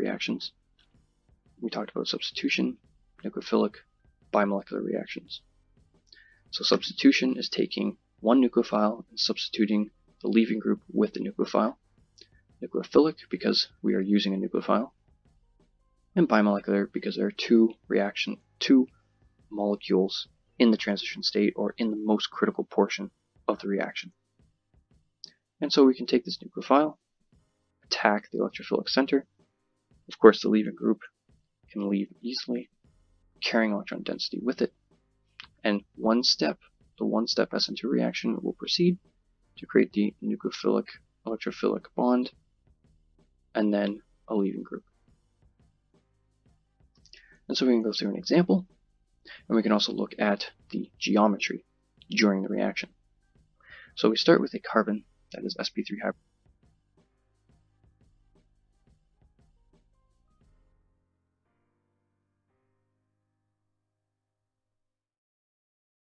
reactions. We talked about substitution, nucleophilic, bimolecular reactions. So substitution is taking one nucleophile and substituting the leaving group with the nucleophile. Nucleophilic because we are using a nucleophile. And bimolecular because there are two molecules in the transition state or in the most critical portion of the reaction. And so we can take this nucleophile, attack the electrophilic center. Of course, the leaving group can leave easily, carrying electron density with it. And the one-step Sn2 reaction will proceed to create the nucleophilic electrophilic bond and then a leaving group. And so we can go through an example, and we can also look at the geometry during the reaction. So we start with a carbon that is sp3 hybrid.